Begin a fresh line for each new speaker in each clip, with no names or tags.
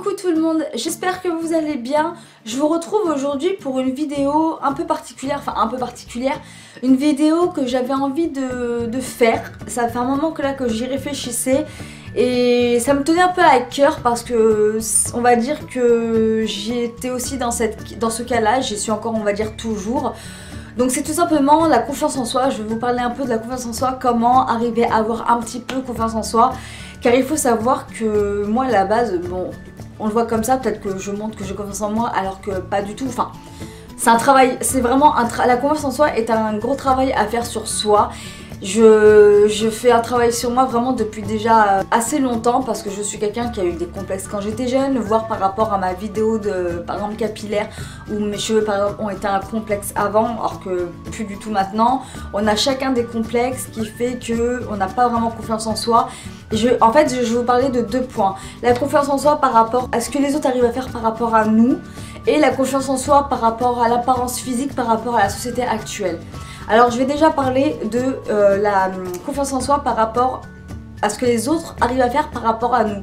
Coucou tout le monde, j'espère que vous allez bien. Je vous retrouve aujourd'hui pour une vidéo un peu particulière, une vidéo que j'avais envie de faire. Ça fait un moment que j'y réfléchissais et ça me tenait un peu à cœur parce que on va dire que j'étais aussi dans ce cas-là, j'y suis encore, on va dire, toujours. Donc c'est tout simplement la confiance en soi. Je vais vous parler un peu de la confiance en soi, comment arriver à avoir un petit peu confiance en soi. Car il faut savoir que moi à la base, bon, on le voit comme ça, peut-être que je montre que j'ai confiance en moi alors que pas du tout. Enfin, c'est un travail, c'est vraiment la confiance en soi est un gros travail à faire sur soi. Je fais un travail sur moi vraiment depuis déjà assez longtemps parce que je suis quelqu'un qui a eu des complexes quand j'étais jeune, voire par rapport à ma vidéo de par exemple capillaire où mes cheveux par exemple ont été un complexe avant alors que plus du tout maintenant. On a chacun des complexes qui fait que on n'a pas vraiment confiance en soi. En fait, je vais vous parler de deux points. La confiance en soi par rapport à ce que les autres arrivent à faire par rapport à nous et la confiance en soi par rapport à l'apparence physique par rapport à la société actuelle. Alors je vais déjà parler de la confiance en soi par rapport à ce que les autres arrivent à faire par rapport à nous.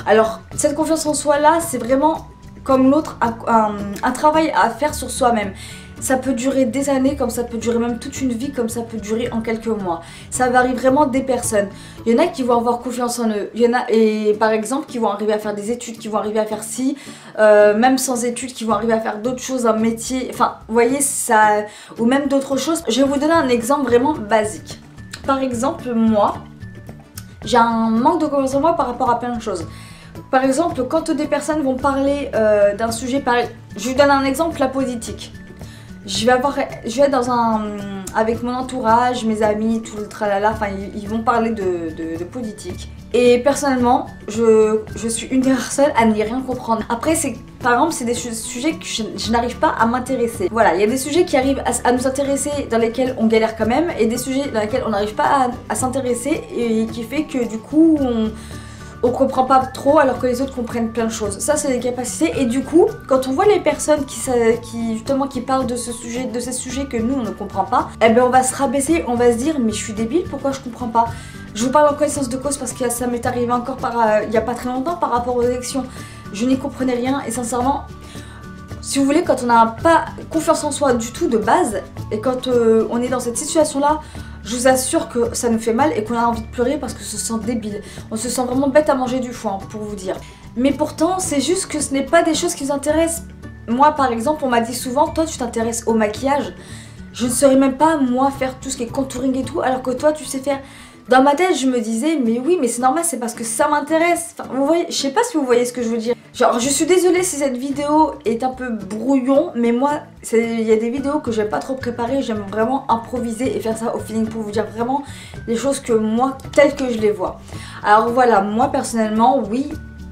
Alors cette confiance en soi là, c'est vraiment comme l'autre un travail à faire sur soi-même. Ça peut durer des années, comme ça peut durer même toute une vie, comme ça peut durer en quelques mois. Ça varie vraiment des personnes. Il y en a qui vont avoir confiance en eux. Il y en a, et par exemple, qui vont arriver à faire des études, qui vont arriver à faire ci, même sans études, qui vont arriver à faire d'autres choses, un métier. Enfin, vous voyez, ça, ou même d'autres choses. Je vais vous donner un exemple vraiment basique. Par exemple, moi, j'ai un manque de confiance en moi par rapport à plein de choses. Par exemple, quand des personnes vont parler d'un sujet, je vous donne un exemple, la politique. Je vais être avec mon entourage, mes amis, tout le tralala, enfin ils vont parler de politique. Et personnellement, je suis une des personnes à n'y rien comprendre. Après, par exemple, c'est des sujets que je n'arrive pas à m'intéresser. Voilà, il y a des sujets qui arrivent à nous intéresser, dans lesquels on galère quand même, et des sujets dans lesquels on n'arrive pas à s'intéresser, et qui fait que du coup, on comprend pas trop alors que les autres comprennent plein de choses. Ça c'est des capacités et du coup quand on voit les personnes qui parlent de ces sujets que nous on ne comprend pas, eh ben on va se rabaisser, on va se dire mais je suis débile, pourquoi je comprends pas? Je vous parle en connaissance de cause parce que ça m'est arrivé encore il y a pas très longtemps par rapport aux élections. Je n'y comprenais rien et sincèrement, si vous voulez, quand on n'a pas confiance en soi du tout de base et quand on est dans cette situation là, je vous assure que ça nous fait mal et qu'on a envie de pleurer parce que se sent débile. On se sent vraiment bête à manger du foin, pour vous dire. Mais pourtant, c'est juste que ce n'est pas des choses qui nous intéressent. Moi, par exemple, on m'a dit souvent, toi, tu t'intéresses au maquillage. Je ne saurais même pas, moi, faire tout ce qui est contouring et tout, alors que toi, tu sais faire. Dans ma tête, je me disais, mais oui, mais c'est normal, c'est parce que ça m'intéresse. Enfin, vous voyez, je sais pas si vous voyez ce que je veux dire. Genre, je suis désolée si cette vidéo est un peu brouillon, mais moi, il y a des vidéos que j'aime pas trop préparer, j'aime vraiment improviser et faire ça au feeling pour vous dire vraiment les choses que moi, telles que je les vois. Alors voilà, moi personnellement, oui,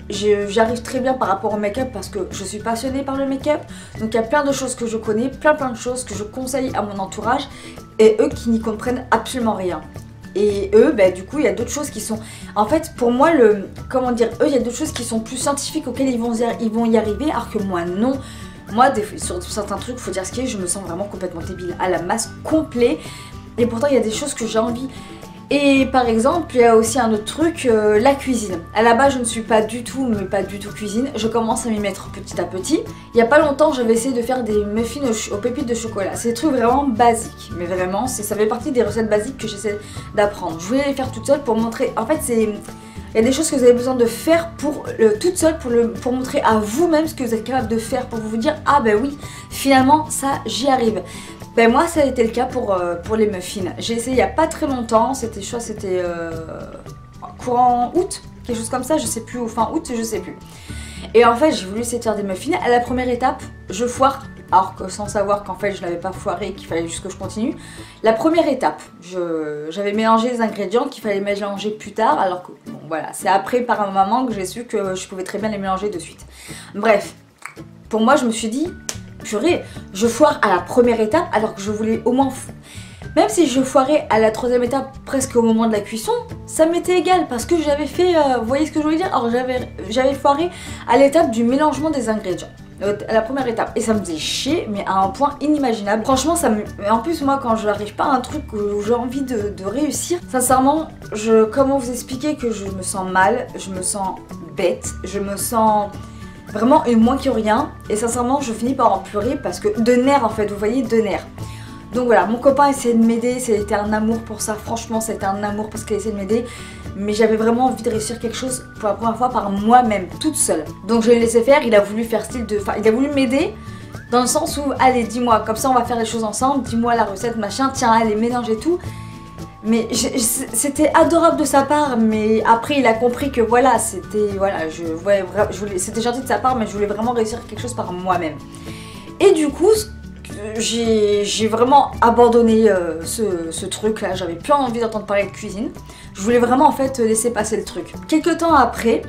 j'arrive très bien par rapport au make-up parce que je suis passionnée par le make-up. Donc il y a plein de choses que je connais, plein de choses que je conseille à mon entourage et eux qui n'y comprennent absolument rien. Et eux, bah, du coup, il y a d'autres choses qui sont... En fait, pour moi, comment dire, eux, il y a d'autres choses qui sont plus scientifiques auxquelles ils vont y arriver, alors que moi, non. Moi, sur certains trucs, faut dire ce qu'il y a, je me sens vraiment complètement débile, à la masse, complet. Et pourtant, il y a des choses que j'ai envie... Et par exemple, il y a aussi un autre truc, la cuisine. À la base, je ne suis pas du tout cuisine. Je commence à m'y mettre petit à petit. Il n'y a pas longtemps, j'avais essayé de faire des muffins aux pépites de chocolat. C'est des trucs vraiment basiques. Mais vraiment, ça fait partie des recettes basiques que j'essaie d'apprendre. Je voulais les faire toute seule pour montrer... En fait, il y a des choses que vous avez besoin de faire toute seule pour montrer à vous-même ce que vous êtes capable de faire. Pour vous dire, ah ben oui, finalement, ça, j'y arrive. Ben moi ça a été le cas pour les muffins. J'ai essayé il n'y a pas très longtemps, c'était courant août, quelque chose comme ça, je sais plus, ou fin août, je sais plus. Et en fait j'ai voulu essayer de faire des muffins. À la première étape, je foire, alors que sans savoir qu'en fait je n'avais pas foiré et qu'il fallait juste que je continue. La première étape, j'avais mélangé les ingrédients qu'il fallait mélanger plus tard, alors que bon voilà, c'est après par un moment que j'ai su que je pouvais très bien les mélanger de suite. Bref, pour moi je me suis dit... Purée, je foire à la première étape alors que je voulais au moins... Même si je foirais à la troisième étape presque au moment de la cuisson, ça m'était égal parce que j'avais fait... vous voyez ce que je voulais dire? Alors j'avais foiré à l'étape du mélangement des ingrédients. À la première étape. Et ça me faisait chier, mais à un point inimaginable. Franchement, en plus, moi, quand je n'arrive pas à un truc où j'ai envie de réussir, sincèrement, comment vous expliquer que je me sens mal, je me sens bête, je me sens... Vraiment une moins que rien. Et sincèrement je finis par en pleurer parce que de nerfs en fait, vous voyez, de nerfs. Donc voilà, mon copain essayait de m'aider, c'était un amour pour ça, franchement c'était un amour parce qu'il essayait de m'aider. Mais j'avais vraiment envie de réussir quelque chose pour la première fois par moi-même, toute seule. Donc je l'ai laissé faire, il a voulu faire style de... Enfin il a voulu m'aider dans le sens où, allez dis-moi, comme ça on va faire les choses ensemble, dis-moi la recette, machin, tiens allez mélange et tout. Mais c'était adorable de sa part, mais après il a compris que voilà, c'était... Voilà, c'était gentil de sa part, mais je voulais vraiment réussir quelque chose par moi-même. Et du coup... j'ai vraiment abandonné ce truc là, j'avais plus envie d'entendre parler de cuisine. Je voulais vraiment en fait laisser passer le truc. Quelques temps après,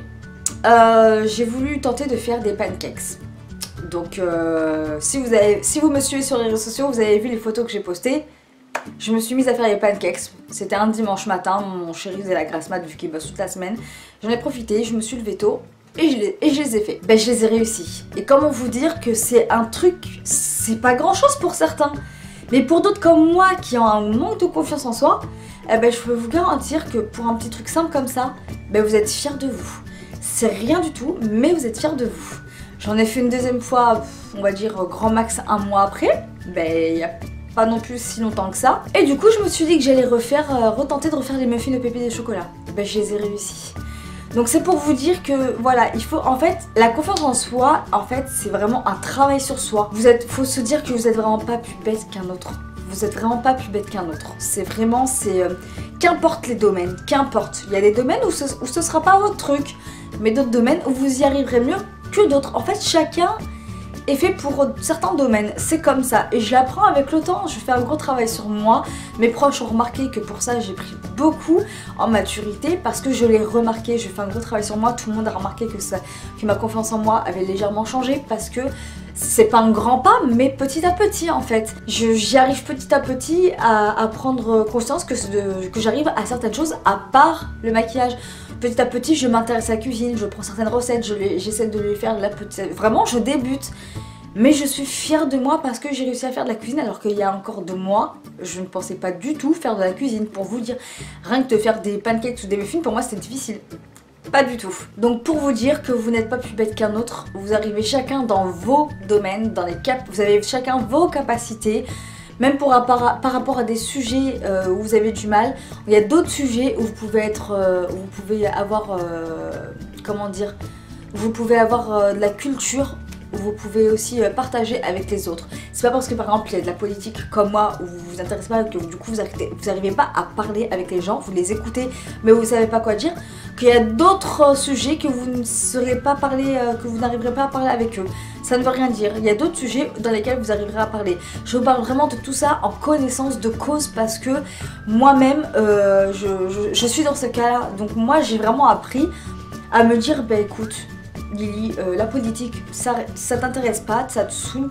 j'ai voulu tenter de faire des pancakes. Donc si vous me suivez sur les réseaux sociaux, vous avez vu les photos que j'ai postées. Je me suis mise à faire les pancakes. C'était un dimanche matin, mon chéri faisait la grasse mat vu qu'il bosse toute la semaine. J'en ai profité, je me suis levée tôt. Et je les ai fait. Ben je les ai réussis. Et comment vous dire que c'est un truc, c'est pas grand chose pour certains. Mais pour d'autres comme moi qui ont un manque de confiance en soi, eh ben je peux vous garantir que pour un petit truc simple comme ça, ben vous êtes fiers de vous. C'est rien du tout, mais vous êtes fiers de vous. J'en ai fait une deuxième fois, on va dire grand max un mois après. Ben il y a pas non plus si longtemps que ça. Et du coup je me suis dit que j'allais retenter de refaire les muffins de pépés de chocolat. Ben je les ai réussis. Donc c'est pour vous dire que voilà, il faut en fait, la confiance en soi, en fait c'est vraiment un travail sur soi. Faut se dire que vous êtes vraiment pas plus bête qu'un autre. Vous êtes vraiment pas plus bête qu'un autre. C'est vraiment, qu'importe les domaines, qu'importe. Il y a des domaines où ce sera pas votre truc, mais d'autres domaines où vous y arriverez mieux que d'autres. En fait chacun est fait pour certains domaines, c'est comme ça. Et je l'apprends avec le temps, je fais un gros travail sur moi. Mes proches ont remarqué que pour ça j'ai pris beaucoup en maturité parce que je l'ai remarqué, je fais un gros travail sur moi. Tout le monde a remarqué que ma confiance en moi avait légèrement changé parce que c'est pas un grand pas, mais petit à petit en fait. J'y arrive petit à petit à prendre conscience que j'arrive à certaines choses à part le maquillage. Petit à petit, je m'intéresse à la cuisine, je prends certaines recettes, j'essaie de les faire de la petite... Vraiment, je débute. Mais je suis fière de moi parce que j'ai réussi à faire de la cuisine alors qu'il y a encore 2 mois, je ne pensais pas du tout faire de la cuisine. Pour vous dire, rien que de faire des pancakes ou des muffins, pour moi c'était difficile. Pas du tout. Donc pour vous dire que vous n'êtes pas plus bête qu'un autre, vous arrivez chacun dans vos domaines, vous avez chacun vos capacités. Même par rapport à des sujets où vous avez du mal, il y a d'autres sujets où vous pouvez avoir, comment dire, vous pouvez avoir de la culture, où vous pouvez aussi partager avec les autres. C'est pas parce que par exemple il y a de la politique comme moi où vous vous intéressez pas, que du coup vous n'arrivez pas à parler avec les gens, vous les écoutez mais vous savez pas quoi dire, qu'il y a d'autres sujets que vous ne saurez pas parler, que vous n'arriverez pas à parler avec eux. Ça ne veut rien dire. Il y a d'autres sujets dans lesquels vous arriverez à parler. Je vous parle vraiment de tout ça en connaissance de cause parce que moi-même, je suis dans ce cas-là. Donc moi, j'ai vraiment appris à me dire, bah écoute, Lily, la politique, ça t'intéresse pas, ça te saoule.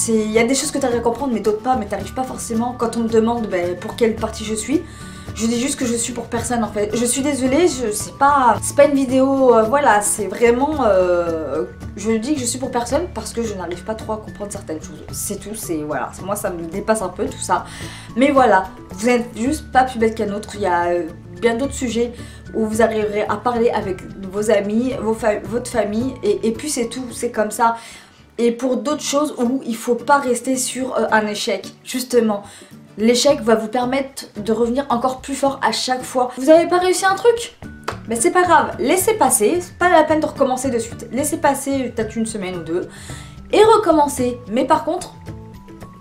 Il y a des choses que tu arrives à comprendre mais d'autres pas, mais tu n'arrives pas forcément. Quand on me demande pour quelle partie je suis, je dis juste que je suis pour personne en fait. Je suis désolée, c'est pas une vidéo, voilà, c'est vraiment... je dis que je suis pour personne parce que je n'arrive pas trop à comprendre certaines choses. C'est tout, voilà, moi ça me dépasse un peu tout ça. Mais voilà, vous n'êtes juste pas plus bête qu'un autre, il y a bien d'autres sujets où vous arriverez à parler avec vos amis, votre famille, et puis c'est tout, c'est comme ça. Et pour d'autres choses où il faut pas rester sur un échec, justement. L'échec va vous permettre de revenir encore plus fort à chaque fois. Vous n'avez pas réussi un truc? Mais c'est pas grave, laissez passer, c'est pas la peine de recommencer de suite. Laissez passer peut-être 1 semaine ou 2 et recommencez. Mais par contre,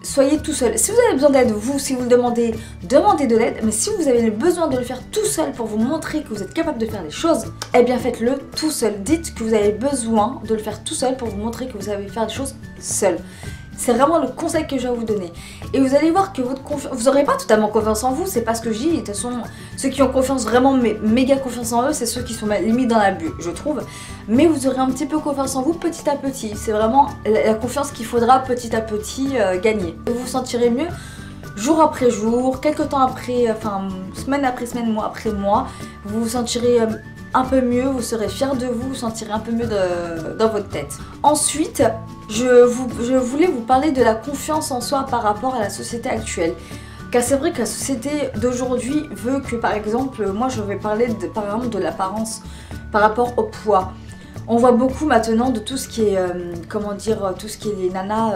soyez tout seul. Si vous avez besoin d'aide, si vous le demandez, demandez de l'aide. Mais si vous avez le besoin de le faire tout seul pour vous montrer que vous êtes capable de faire les choses, eh bien faites-le tout seul. Dites que vous avez besoin de le faire tout seul pour vous montrer que vous savez faire les choses seul. C'est vraiment le conseil que je vais vous donner. Et vous allez voir que vous n'aurez pas totalement confiance en vous, c'est pas ce que je dis. De toute façon, ceux qui ont confiance, vraiment méga confiance en eux, c'est ceux qui sont limite dans l'abus, je trouve. Mais vous aurez un petit peu confiance en vous petit à petit. C'est vraiment la confiance qu'il faudra petit à petit gagner. Vous vous sentirez mieux jour après jour, quelques temps après, enfin semaine après semaine, mois après mois. Vous vous sentirez un peu mieux, vous serez fiers de vous, vous sentirez un peu mieux dans votre tête. Ensuite, je voulais vous parler de la confiance en soi par rapport à la société actuelle. Car c'est vrai que la société d'aujourd'hui veut que, par exemple, moi je vais parler par exemple de l'apparence par rapport au poids. On voit beaucoup maintenant de tout ce qui est, comment dire, tout ce qui est les nanas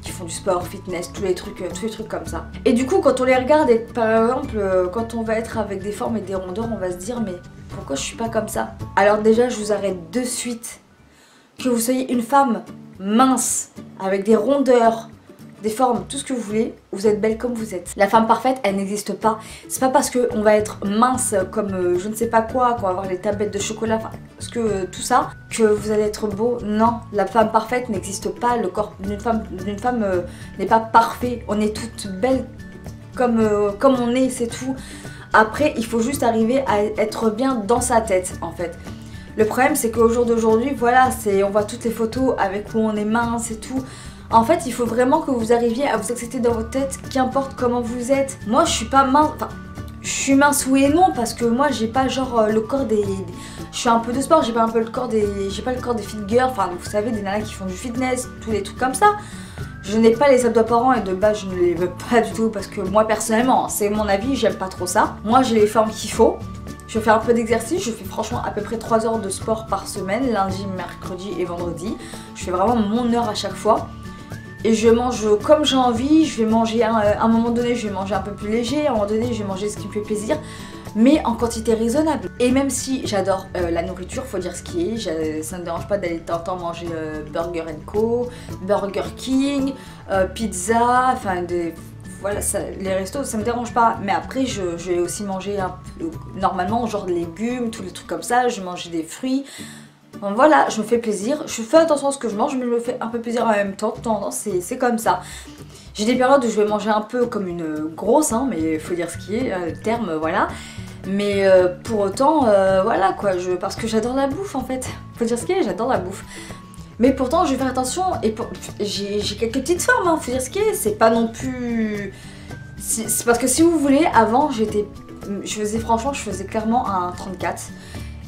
qui font du sport, fitness, tous les trucs comme ça. Et du coup, quand on les regarde, et par exemple, quand on va être avec des formes et des rondeurs, on va se dire mais pourquoi je suis pas comme ça? Alors déjà, je vous arrête de suite. Que vous soyez une femme mince, avec des rondeurs, des formes, tout ce que vous voulez, vous êtes belle comme vous êtes. La femme parfaite, elle n'existe pas. C'est pas parce qu'on va être mince comme je ne sais pas quoi, qu'on va avoir les tablettes de chocolat, enfin, parce que tout ça, que vous allez être beau. Non, la femme parfaite n'existe pas. Le corps d'une femme n'est pas parfait. On est toutes belles comme on est, c'est tout. Après, il faut juste arriver à être bien dans sa tête, en fait. Le problème, c'est qu'au jour d'aujourd'hui, voilà, on voit toutes les photos avec où on est mince et tout. En fait, il faut vraiment que vous arriviez à vous accepter dans votre tête, qu'importe comment vous êtes. Moi, je suis pas mince, enfin, je suis mince oui et non, parce que moi, j'ai pas genre le corps des... Je suis un peu de sport, j'ai pas le corps des fit girls, enfin, vous savez, des nanas qui font du fitness, tous les trucs comme ça. Je n'ai pas les abdos apparents et de base, je ne les veux pas du tout, parce que moi, personnellement, c'est mon avis, j'aime pas trop ça. Moi, j'ai les formes qu'il faut. Je fais un peu d'exercice, je fais franchement à peu près 3 heures de sport par semaine, lundi, mercredi et vendredi. Je fais vraiment mon heure à chaque fois. Et je mange comme j'ai envie, je vais manger à un moment donné, je vais manger un peu plus léger, à un moment donné, je vais manger ce qui me fait plaisir, mais en quantité raisonnable. Et même si j'adore la nourriture, faut dire ce qui est, ça ne me dérange pas d'aller de temps en temps manger Burger & Co, Burger King, pizza, enfin voilà, les restos ça me dérange pas, mais après je vais aussi manger normalement genre des légumes, tous les trucs comme ça, je vais manger des fruits. Bon, voilà, je me fais plaisir, je fais attention à ce que je mange, mais je me fais un peu plaisir en même temps, de temps en temps, c'est comme ça. J'ai des périodes où je vais manger un peu comme une grosse, hein, mais il faut dire ce qui est, le terme, voilà. Mais pour autant, voilà quoi, parce que j'adore la bouffe en fait, faut dire ce qui est, j'adore la bouffe. Mais pourtant, je vais faire attention, et j'ai quelques petites formes, hein, faut dire ce qui est, c'est pas non plus... C'est parce que si vous voulez, avant, je faisais clairement un 34.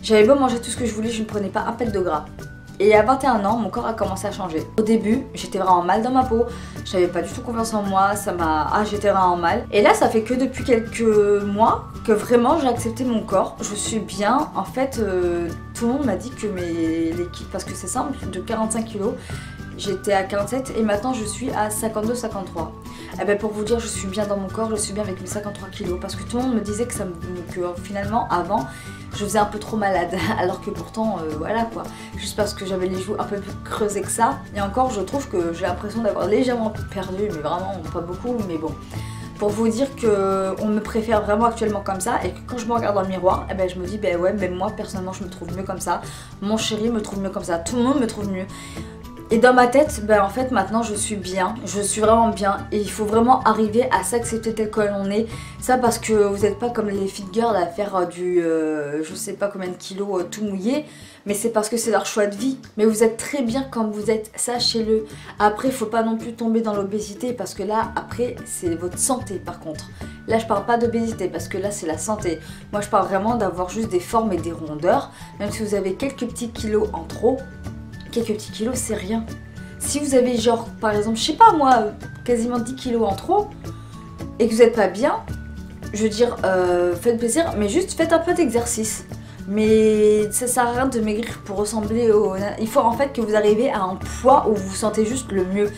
J'avais beau manger tout ce que je voulais, je ne prenais pas un pet de gras. Et à 21 ans, mon corps a commencé à changer. Au début, j'étais vraiment mal dans ma peau, j'avais pas du tout confiance en moi, j'étais vraiment mal. Et là, ça fait que depuis quelques mois que vraiment j'ai accepté mon corps. Je suis bien. En fait, tout le monde m'a dit que parce que c'est simple, de 45 kilos, j'étais à 47 et maintenant je suis à 52-53. Et ben pour vous dire, je suis bien dans mon corps, je suis bien avec mes 53 kilos parce que tout le monde me disait que finalement avant je faisais un peu trop malade alors que pourtant voilà quoi, juste parce que j'avais les joues un peu plus creusées que ça. Et encore, je trouve que j'ai l'impression d'avoir légèrement perdu, mais vraiment pas beaucoup, mais bon. Pour vous dire qu'on me préfère vraiment actuellement comme ça et que quand je me regarde dans le miroir, eh ben je me dis ben ouais, même moi personnellement je me trouve mieux comme ça, mon chéri me trouve mieux comme ça, tout le monde me trouve mieux. Et dans ma tête, ben en fait maintenant je suis bien, je suis vraiment bien et il faut vraiment arriver à s'accepter tel que l'on est. Ça parce que vous n'êtes pas comme les fit girls à faire je sais pas combien de kilos tout mouillé, mais c'est parce que c'est leur choix de vie. Mais vous êtes très bien comme vous êtes, sachez-le. Après, il faut pas non plus tomber dans l'obésité parce que là, après, c'est votre santé par contre. Là, je parle pas d'obésité parce que là, c'est la santé. Moi, je parle vraiment d'avoir juste des formes et des rondeurs. Même si vous avez quelques petits kilos en trop, quelques petits kilos, c'est rien. Si vous avez genre, par exemple, je sais pas moi, quasiment 10 kilos en trop et que vous n'êtes pas bien, je veux dire, faites plaisir, mais juste faites un peu d'exercice. Mais ça sert à rien de maigrir pour ressembler au... Il faut en fait que vous arriviez à un poids où vous vous sentez juste le mieux.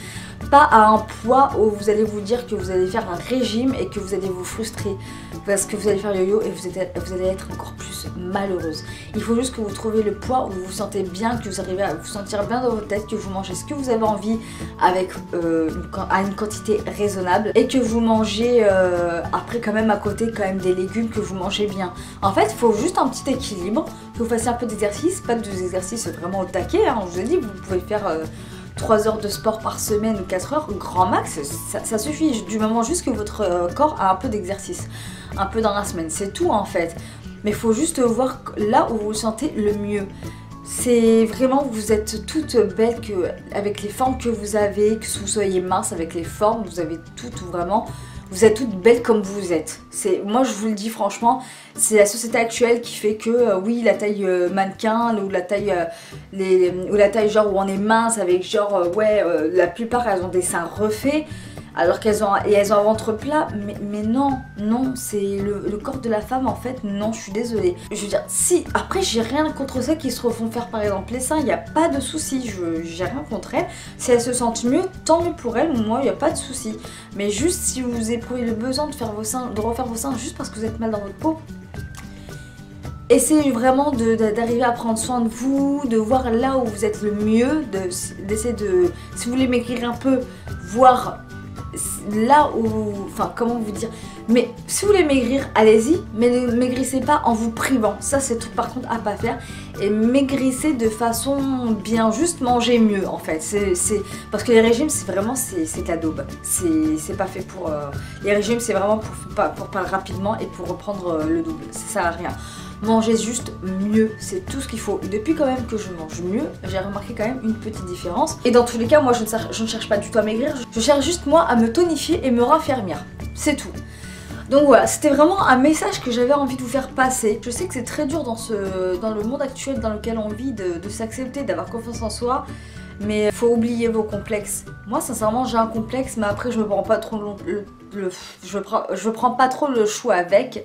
Pas à un poids où vous allez vous dire que vous allez faire un régime et que vous allez vous frustrer. Parce que vous allez faire yo-yo et vous allez être encore plus malheureuse. Il faut juste que vous trouviez le poids où vous vous sentez bien, que vous arrivez à vous sentir bien dans votre tête, que vous mangez ce que vous avez envie avec à une quantité raisonnable. Et que vous mangez après quand même à côté quand même des légumes, que vous mangez bien. En fait, il faut juste un petit équilibre, que vous fassiez un peu d'exercice, pas des exercices vraiment au taquet, hein. Je vous ai dit, vous pouvez faire 3 heures de sport par semaine ou 4 heures, grand max, ça suffit, du moment juste que votre corps a un peu d'exercice, un peu dans la semaine, c'est tout en fait. Mais il faut juste voir là où vous vous sentez le mieux. C'est vraiment, vous êtes toutes belles avec les formes que vous avez, que vous soyez mince avec les formes, vous avez toutes vraiment... Vous êtes toutes belles comme vous êtes. Moi je vous le dis franchement, c'est la société actuelle qui fait que oui, la taille mannequin ou la taille genre où on est mince avec genre ouais, la plupart elles ont des seins refaits. alors qu'elles ont un ventre plat, mais non, c'est le corps de la femme en fait, non, je suis désolée. Je veux dire, si, après j'ai rien contre ça qui se refont faire par exemple les seins, il n'y a pas de souci, j'ai rien contre elles. Si elles se sentent mieux, tant mieux pour elles, moi il n'y a pas de souci. Mais juste si vous éprouvez le besoin de faire vos seins, de refaire vos seins juste parce que vous êtes mal dans votre peau, essayez vraiment d'arriver à prendre soin de vous, de voir là où vous êtes le mieux, d'essayer de, si vous voulez maigrir un peu, voir là où, enfin comment vous dire, mais si vous voulez maigrir, allez-y, mais ne maigrissez pas en vous privant, ça c'est tout par contre à pas faire, et maigrissez de façon bien, juste manger mieux en fait, parce que les régimes c'est vraiment, c'est de la daube, c'est pas fait pour, les régimes c'est vraiment pour perdre rapidement et pour reprendre le double, ça sert à rien. Mangez juste mieux, c'est tout ce qu'il faut. Depuis quand même que je mange mieux, j'ai remarqué quand même une petite différence. Et dans tous les cas, moi je ne cherche pas du tout à maigrir, je cherche juste moi à me tonifier et me raffermir. C'est tout. Donc voilà, c'était vraiment un message que j'avais envie de vous faire passer. Je sais que c'est très dur dans le monde actuel dans lequel on vit de s'accepter, d'avoir confiance en soi. Mais il faut oublier vos complexes. Moi sincèrement j'ai un complexe, mais après je me prends pas trop je prends pas trop le chou avec.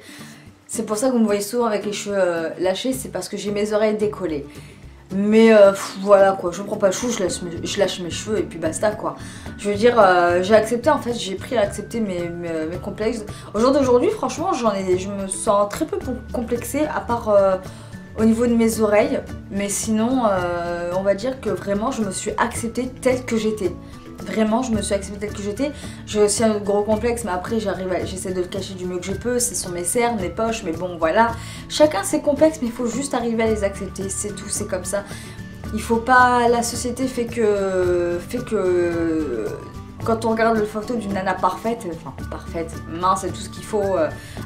C'est pour ça que vous me voyez souvent avec les cheveux lâchés, c'est parce que j'ai mes oreilles décollées. Mais voilà quoi, je prends pas le chou, je lâche mes cheveux et puis basta quoi. Je veux dire, j'ai accepté en fait, j'ai pris à accepter mes complexes. Au jour d'aujourd'hui, franchement, je me sens très peu complexée à part au niveau de mes oreilles. Mais sinon, on va dire que vraiment, je me suis acceptée telle que j'étais. Vraiment, je me suis acceptée telle que j'étais. J'ai aussi un gros complexe, mais après j'essaie de le cacher du mieux que je peux. Ce sont mes cernes, mes poches, mais bon voilà. Chacun ses complexes, mais il faut juste arriver à les accepter, c'est tout, c'est comme ça. Il faut pas... La société fait que quand on regarde les photos d'une nana parfaite, enfin parfaite, mince et tout ce qu'il faut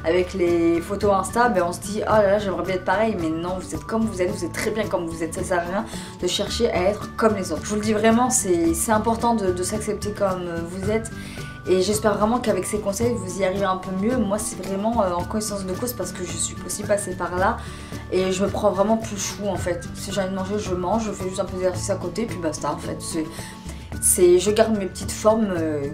avec les photos Insta, ben on se dit oh là là j'aimerais bien être pareil, mais non, vous êtes comme vous êtes très bien comme vous êtes, ça sert à rien de chercher à être comme les autres. Je vous le dis vraiment, c'est important de s'accepter comme vous êtes. Et j'espère vraiment qu'avec ces conseils, vous y arrivez un peu mieux. Moi, c'est vraiment en connaissance de cause parce que je suis aussi passée par là. Et je me prends vraiment plus chou en fait. Si j'ai envie de manger, je mange, je fais juste un peu d'exercice à côté, puis basta en fait. Je garde mes petites formes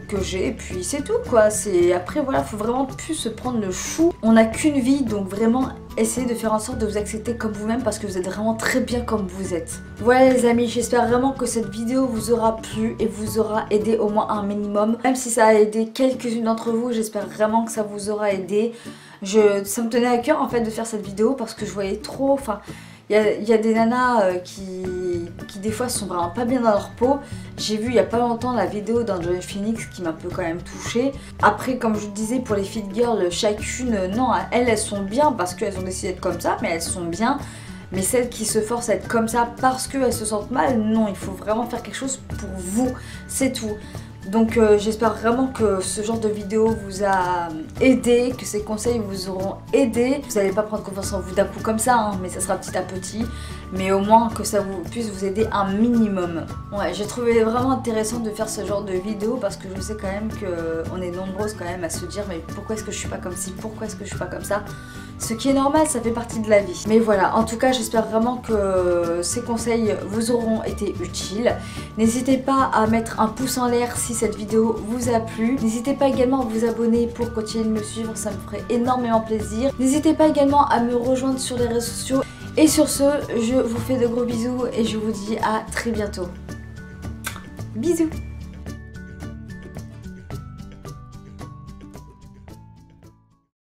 que j'ai, et puis c'est tout quoi. Après voilà, faut vraiment plus se prendre le chou. On n'a qu'une vie, donc vraiment essayez de faire en sorte de vous accepter comme vous-même parce que vous êtes vraiment très bien comme vous êtes. Voilà les amis, j'espère vraiment que cette vidéo vous aura plu et vous aura aidé au moins un minimum. Même si ça a aidé quelques-unes d'entre vous, j'espère vraiment que ça vous aura aidé. Ça me tenait à cœur en fait de faire cette vidéo parce que je voyais trop, enfin... Il y a des nanas qui des fois sont vraiment pas bien dans leur peau. J'ai vu il y a pas longtemps la vidéo d'Enjoy Phoenix qui m'a un peu quand même touchée. Après comme je disais pour les fit girls, chacune, non, elles sont bien parce qu'elles ont décidé d'être comme ça, mais elles sont bien. Mais celles qui se forcent à être comme ça parce qu'elles se sentent mal, non, il faut vraiment faire quelque chose pour vous, c'est tout. Donc j'espère vraiment que ce genre de vidéo vous a aidé, que ces conseils vous auront aidé. Vous n'allez pas prendre confiance en vous d'un coup comme ça, hein, mais ça sera petit à petit. Mais au moins que ça puisse vous aider un minimum. Ouais, j'ai trouvé vraiment intéressant de faire ce genre de vidéo parce que je sais quand même qu'on est nombreuses quand même à se dire mais pourquoi est-ce que je suis pas comme ci, pourquoi est-ce que je suis pas comme ça. Ce qui est normal, ça fait partie de la vie. Mais voilà, en tout cas, j'espère vraiment que ces conseils vous auront été utiles. N'hésitez pas à mettre un pouce en l'air si cette vidéo vous a plu. N'hésitez pas également à vous abonner pour continuer de me suivre, ça me ferait énormément plaisir. N'hésitez pas également à me rejoindre sur les réseaux sociaux. Et sur ce, je vous fais de gros bisous et je vous dis à très bientôt. Bisous!